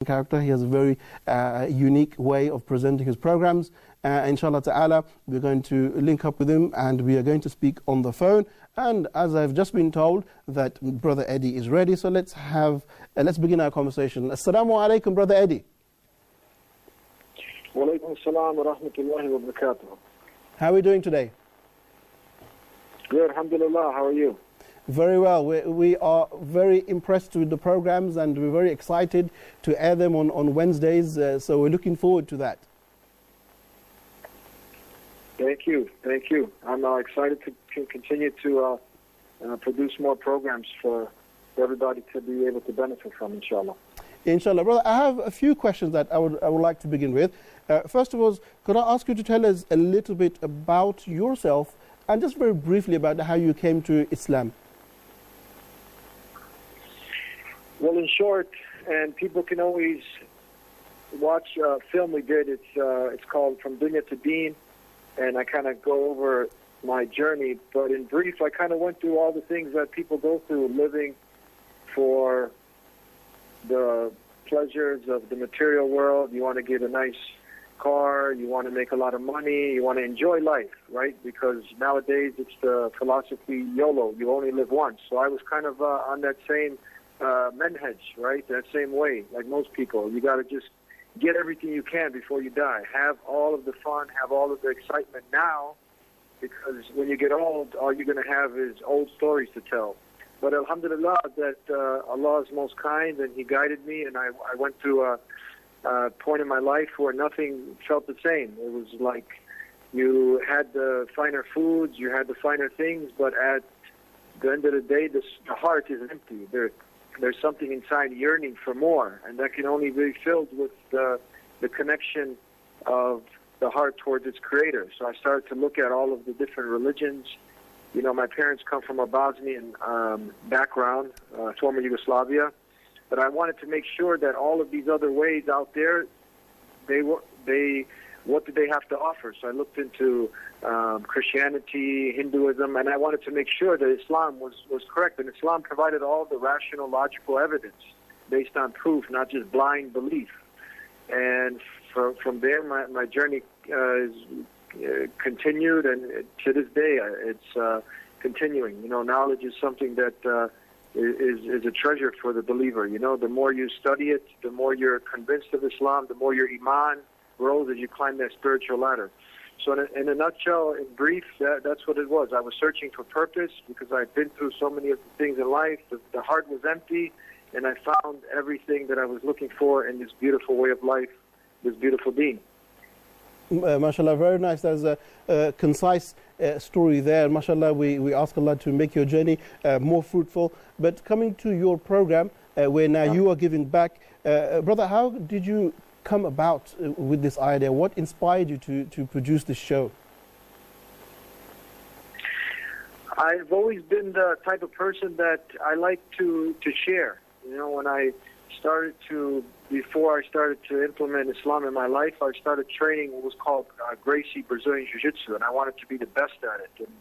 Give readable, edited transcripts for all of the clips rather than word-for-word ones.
character. He has a very unique way of presenting his programs. Inshallah ta'ala, we're going to link up with him and we are going to speak on the phone. And as I've just been told that Brother Eddie is ready, so let's begin our conversation. Assalamu alaikum, Brother Eddie. Wa alaikum assalam wa rahmatullahi wa barakatuh. How are we doing today? Good, alhamdulillah. How are you? Very well. We are very impressed with the programs and we're very excited to air them on Wednesdays. So we're looking forward to that. Thank you. Thank you. I'm excited to continue to produce more programs for everybody to be able to benefit from, inshallah. Inshallah. Brother, I have a few questions that I would like to begin with. First of all, could I ask you to tell us a little bit about yourself and just very briefly about how you came to Islam? Well, in short, and people can always watch a film we did. It's called From Dunya to Deen, and I kind of go over my journey. But in brief, I kind of went through all the things that people go through living for the pleasures of the material world. You want to get a nice car, you want to make a lot of money, you want to enjoy life, right? Because nowadays it's the philosophy YOLO, you only live once. So I was kind of on that same manhaj, right? That same way, like most people. You got to just get everything you can before you die. Have all of the fun, have all of the excitement now, because when you get old, all you're going to have is old stories to tell. But alhamdulillah that Allah is most kind and He guided me, and I went through a point in my life where nothing felt the same. It was like you had the finer foods, you had the finer things, but at the end of the day, the heart is empty. There's something inside yearning for more, and that can only be filled with the connection of the heart towards its creator. So I started to look at all of the different religions. You know, my parents come from a Bosnian background, former Yugoslavia, but I wanted to make sure that all of these other ways out there, what did they have to offer? So I looked into Christianity, Hinduism, and I wanted to make sure that Islam was correct. And Islam provided all the rational, logical evidence based on proof, not just blind belief. And from there, my journey is continued, and to this day, it's continuing. You know, knowledge is something that is a treasure for the believer. You know, the more you study it, the more you're convinced of Islam, the more your iman grows as you climb that spiritual ladder. So in a nutshell, in brief, that's what it was. I was searching for purpose because I'd been through so many of the things in life. The heart was empty, and I found everything that I was looking for in this beautiful way of life, this beautiful deen. MashaAllah, very nice. There's a concise story there. MashaAllah, we ask Allah to make your journey more fruitful. But coming to your program, where now you are giving back, brother, how did you come about with this idea? What inspired you to produce this show? I've always been the type of person that I like to share. You know, before I started to implement Islam in my life, I started training what was called Gracie Brazilian Jiu-Jitsu, and I wanted to be the best at it. And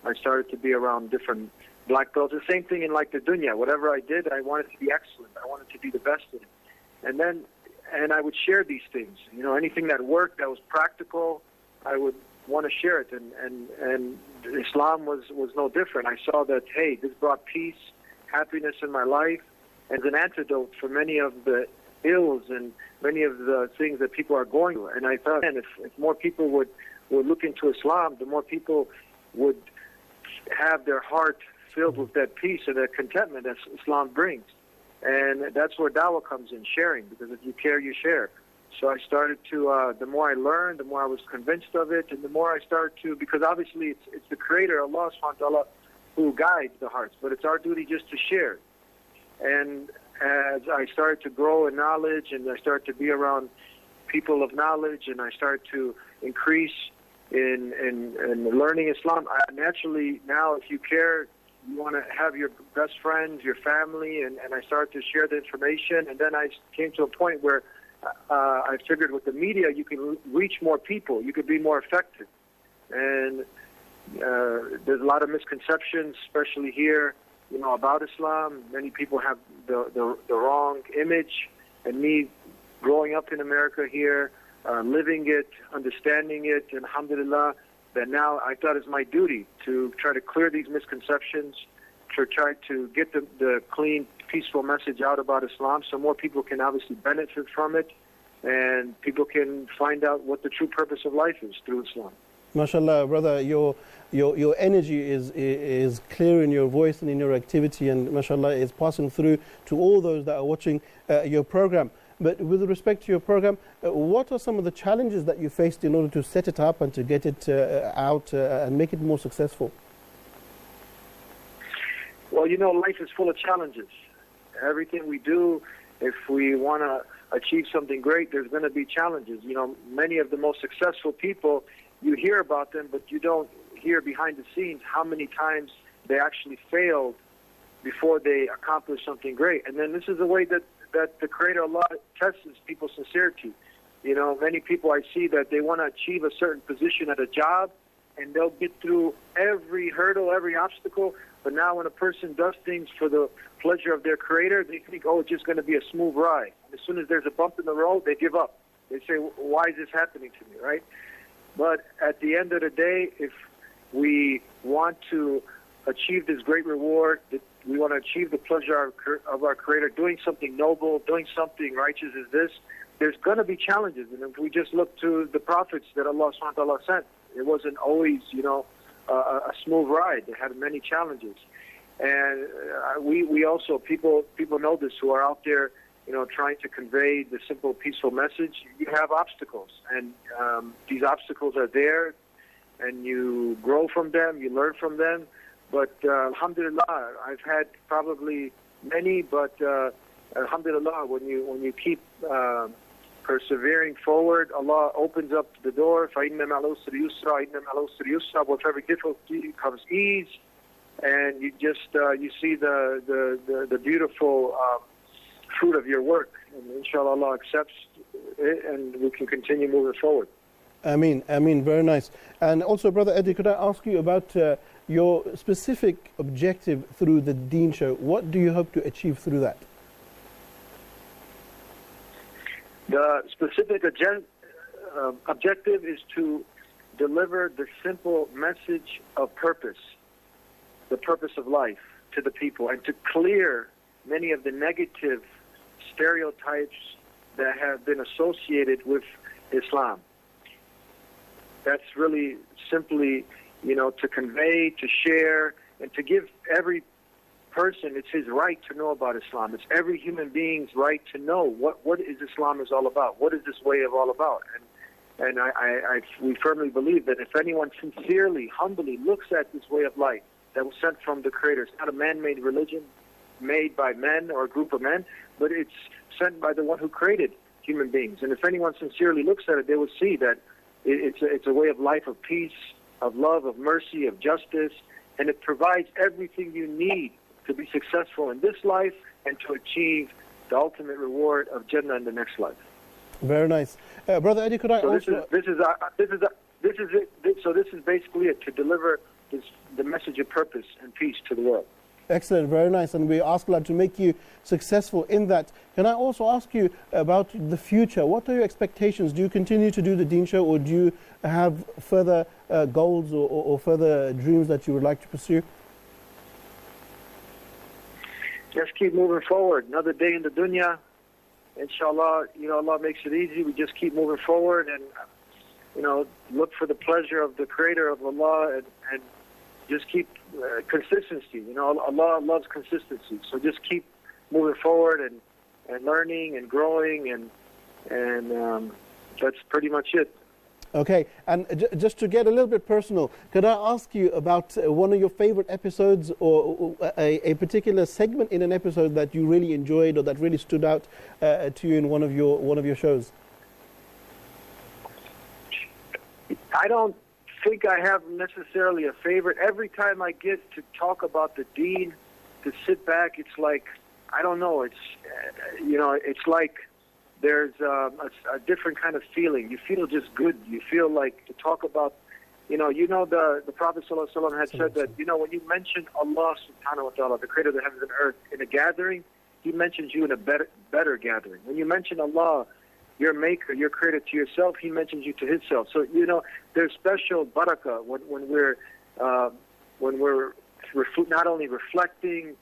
I started to be around different black belts. The same thing in like the dunya. Whatever I did, I wanted to be excellent. I wanted to be the best in it. And I would share these things. You know, anything that worked, that was practical, I would want to share it. And Islam was no different. I saw that, hey, this brought peace, happiness in my life, as an antidote for many of the ills and many of the things that people are going through. And I thought, man, if more people would look into Islam, the more people would have their heart filled with that peace and that contentment that Islam brings. And that's where dawah comes in, sharing, because if you care, you share. So I started to, the more I learned, the more I was convinced of it, and the more I started to, because obviously it's the Creator, Allah subhanahu wa ta'ala, who guides the hearts, but it's our duty just to share. And as I started to grow in knowledge, and I started to be around people of knowledge, and I started to increase in learning Islam, naturally now, if you care, you want to have your best friends, your family, and I started to share the information. And then I came to a point where I figured with the media, you can reach more people. You could be more effective. And there's a lot of misconceptions, especially here, you know, about Islam. Many people have the wrong image, and me growing up in America here, living it, understanding it, and alhamdulillah, that now I thought it's my duty to try to clear these misconceptions, to try to get the clean, peaceful message out about Islam so more people can obviously benefit from it and people can find out what the true purpose of life is through Islam. MashaAllah, brother, your energy is clear in your voice and in your activity, and MashaAllah is passing through to all those that are watching your program. But with respect to your program, what are some of the challenges that you faced in order to set it up and to get it out and make it more successful? Well, life is full of challenges. Everything we do, if we want to achieve something great, there's going to be challenges. Many of the most successful people, you hear about them, but you don't hear behind the scenes how many times they actually failed before they accomplished something great. And then this is the way that the Creator Allah tests people's sincerity. Many people I see that they want to achieve a certain position at a job, and they'll get through every hurdle, every obstacle. But now when a person does things for the pleasure of their Creator, they think, oh, it's just going to be a smooth ride. And as soon as there's a bump in the road, they give up. They say, why is this happening to me, right? But at the end of the day, if we want to achieve this great reward, we want to achieve the pleasure of our Creator, doing something noble, doing something righteous as this, there's going to be challenges. And if we just look to the prophets that Allah subhanahu wa ta'ala sent, it wasn't always, a smooth ride. They had many challenges. And we also, people know this who are out there, trying to convey the simple, peaceful message. You have obstacles, and these obstacles are there, and you grow from them, you learn from them. But alhamdulillah, I've had probably many, but alhamdulillah, when you keep persevering forward, Allah opens up the door. فَإِنَّ مَعَ الْعُسْرِ يُسْرًا إِنَّ مَعَ الْعُسْرِ يُسْرًا. With every difficulty comes ease, and you just you see the beautiful fruit of your work, and inshallah Allah accepts it, and we can continue moving forward. Ameen, very nice. And also, Brother Eddie, could I ask you about your specific objective through the Deen show? What do you hope to achieve through that? The specific objective is to deliver the simple message of purpose, the purpose of life to the people, and to clear many of the negative stereotypes that have been associated with Islam. That's really simply, to convey, to share, and to give every person, it's his right to know about Islam. It's every human being's right to know what is Islam is all about. What is this way of all about? And we firmly believe that if anyone sincerely, humbly looks at this way of life that was sent from the Creator, it's not a man-made religion made by men or a group of men, but it's sent by the one who created human beings. And if anyone sincerely looks at it, they will see that it's a way of life of peace, of love, of mercy, of justice, and it provides everything you need to be successful in this life and to achieve the ultimate reward of Jannah in the next life. Very nice, Brother Eddie. Could I also? This is basically it, to deliver the message of purpose and peace to the world. Excellent, very nice, and we ask Allah to make you successful in that. Can I also ask you about the future? What are your expectations? Do you continue to do the Deen show, or do you have further goals or further dreams that you would like to pursue? Just keep moving forward. Another day in the dunya. Inshallah, Allah makes it easy. We just keep moving forward and, look for the pleasure of the Creator of Allah and just keep consistency. Allah loves consistency. So just keep moving forward and learning and growing, and that's pretty much it. Okay, and just to get a little bit personal, could I ask you about one of your favorite episodes, or a particular segment in an episode that you really enjoyed or that really stood out to you in one of your shows? I don't think I have necessarily a favorite. Every time I get to talk about the Deen, to sit back, it's like, I don't know, it's like there's a different kind of feeling. You feel just good. You feel like to talk about, the Prophet ﷺ had said that, when you mention Allah subhanahu wa ta'ala, the Creator of the heavens and earth, in a gathering, He mentions you in a better gathering. When you mention Allah, your maker, your creator, to yourself, He mentions you to Himself. So, there's special barakah when we're not only reflecting,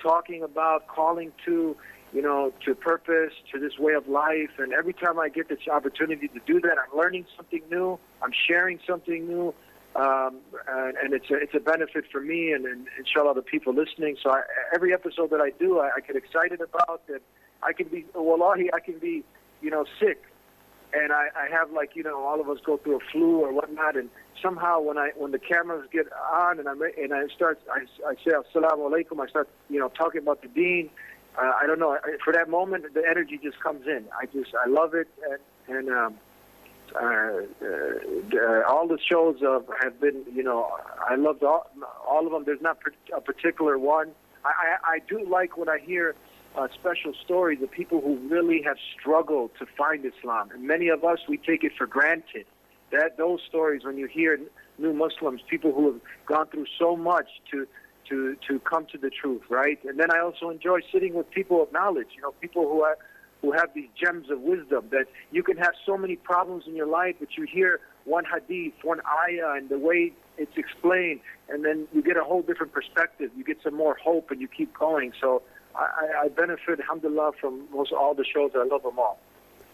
talking about, calling to, to purpose, to this way of life. And every time I get this opportunity to do that, I'm learning something new. I'm sharing something new. And it's a benefit for me and inshallah the people listening. So every episode that I do, I get excited about that. I can be, wallahi, I can be, sick. And I have all of us go through a flu or whatnot. And somehow when the cameras get on and I say assalamu alaikum, I start, talking about the Deen. I don't know. For that moment, the energy just comes in. I love it. And all the shows have been, I loved all of them. There's not a particular one. I do like when I hear special stories of people who really have struggled to find Islam. And many of us, we take it for granted. Those stories, when you hear new Muslims, people who have gone through so much to come to the truth, right? And then I also enjoy sitting with people of knowledge, people who have these gems of wisdom, that you can have so many problems in your life, but you hear one hadith, one ayah, and the way it's explained, and then you get a whole different perspective. You get some more hope, and you keep going. So I benefit, alhamdulillah, from most all the shows. I love them all.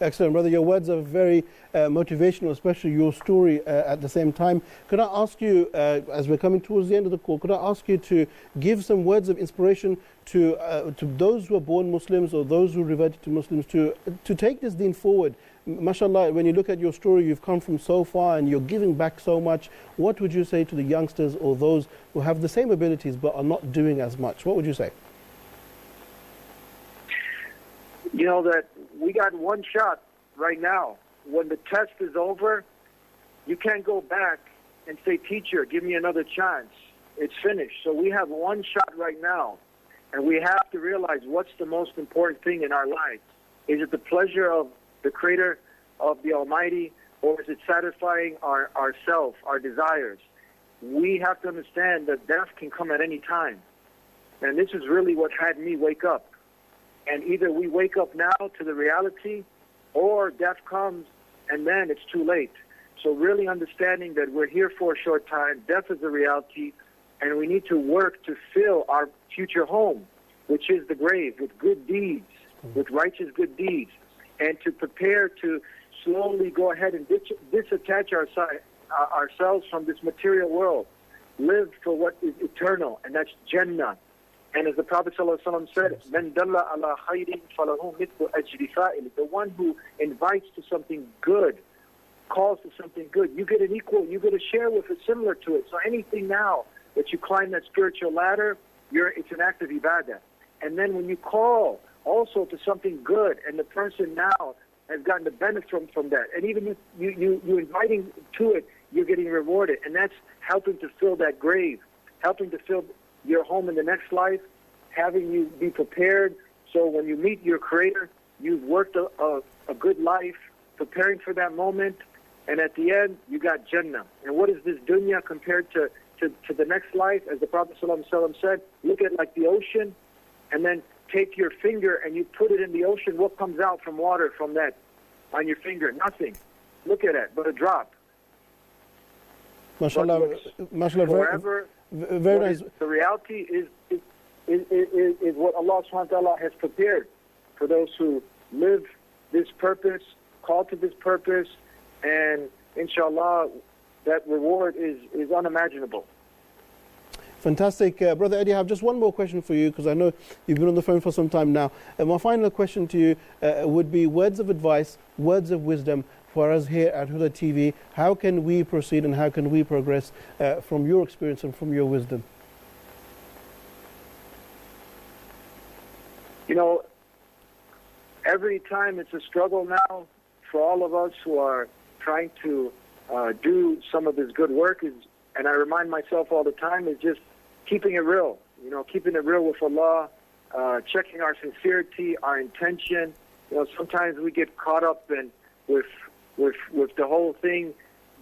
Excellent, brother. Your words are very motivational, especially your story at the same time. Could I ask you, as we're coming towards the end of the call, could I ask you to give some words of inspiration to those who are born Muslims or those who reverted to Muslims to take this deen forward? MashaAllah, when you look at your story, you've come from so far and you're giving back so much. What would you say to the youngsters or those who have the same abilities but are not doing as much? What would you say? That we got one shot right now. When the test is over, you can't go back and say, teacher, give me another chance. It's finished. So we have one shot right now. And we have to realize what's the most important thing in our lives. Is it the pleasure of the Creator of the Almighty, or is it satisfying ourselves, our desires? We have to understand that death can come at any time. And this is really what had me wake up. And either we wake up now to the reality, or death comes and then it's too late. So really understanding that we're here for a short time, death is a reality, and we need to work to fill our future home, which is the grave, with good deeds, with righteous good deeds, and to prepare to slowly go ahead and disattach ourselves from this material world. Live for what is eternal, and that's Jannah. And as the Prophet ﷺ said, "Man dalla ala khayrin falahu mithlu ajri fa'il." The one who invites to something good, calls to something good, you get an equal, you get a share with it similar to it. So anything now that you climb that spiritual ladder, it's an act of ibadah. And then when you call also to something good, and the person now has gotten the benefit from that, and even you inviting to it, you're getting rewarded. And that's helping to fill that grave, helping to fill your home in the next life, having you be prepared so when you meet your Creator, you've worked a good life, preparing for that moment, and at the end, you got Jannah. And what is this dunya compared to the next life? As the Prophet ﷺ said, look at like the ocean, and then take your finger and you put it in the ocean. What comes out from water from that on your finger? Nothing. Look at it, but a drop. MashaAllah, MashaAllah, forever. Very nice. The reality is what Allah subhanahu wa ta'ala has prepared for those who live this purpose, call to this purpose, and inshallah, that reward is unimaginable. Fantastic. Brother Eddie, I have just one more question for you, because I know you've been on the phone for some time now. And my final question to you would be words of advice, words of wisdom for us here at Huda TV. How can we proceed and how can we progress from your experience and from your wisdom? Every time it's a struggle now for all of us who are trying to do some of this good work, and I remind myself all the time, is just keeping it real. Keeping it real with Allah, checking our sincerity, our intention. Sometimes we get caught up with the whole thing,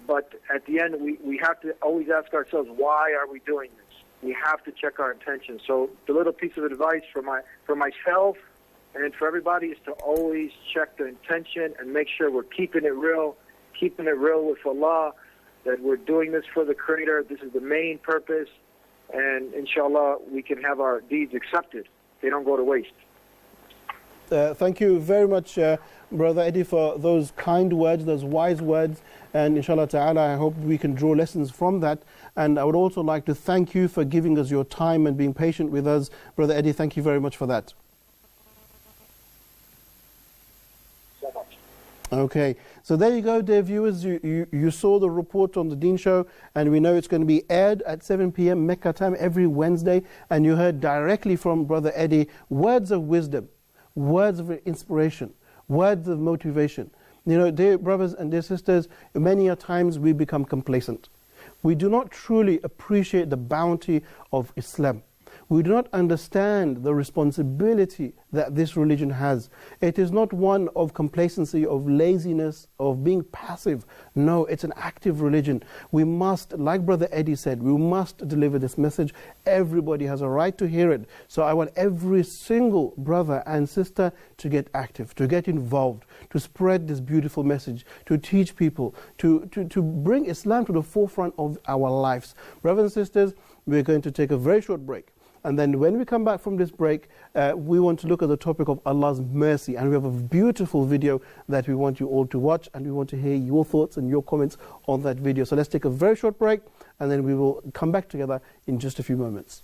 but at the end we have to always ask ourselves, why are we doing this? We have to check our intention. So the little piece of advice for myself, And for everybody is to always check the intention and make sure we're keeping it real with Allah, that we're doing this for the Creator. This is the main purpose. And inshallah, we can have our deeds accepted. They don't go to waste. Thank you very much, Brother Eddie, for those kind words, those wise words. And inshallah ta'ala, I hope we can draw lessons from that. And I would also like to thank you for giving us your time and being patient with us. Brother Eddie, thank you very much for that. So much. Okay, so there you go, dear viewers. You saw the report on the Deen Show, and we know it's going to be aired at 7 p.m. Mecca time every Wednesday. And you heard directly from Brother Eddie words of wisdom, words of inspiration, words of motivation. You know, dear brothers and dear sisters, many a times we become complacent. We do not truly appreciate the bounty of Islam. We do not understand the responsibility that this religion has. It is not one of complacency, of laziness, of being passive. No, it's an active religion. We must, like Brother Eddie said, we must deliver this message. Everybody has a right to hear it. So I want every single brother and sister to get active, to get involved, to spread this beautiful message, to teach people, to bring Islam to the forefront of our lives. Brothers and sisters, we're going to take a very short break. And then when we come back from this break, we want to look at the topic of Allah's mercy. And we have a beautiful video that we want you all to watch. And we want to hear your thoughts and your comments on that video. So let's take a very short break. And then we will come back together in just a few moments.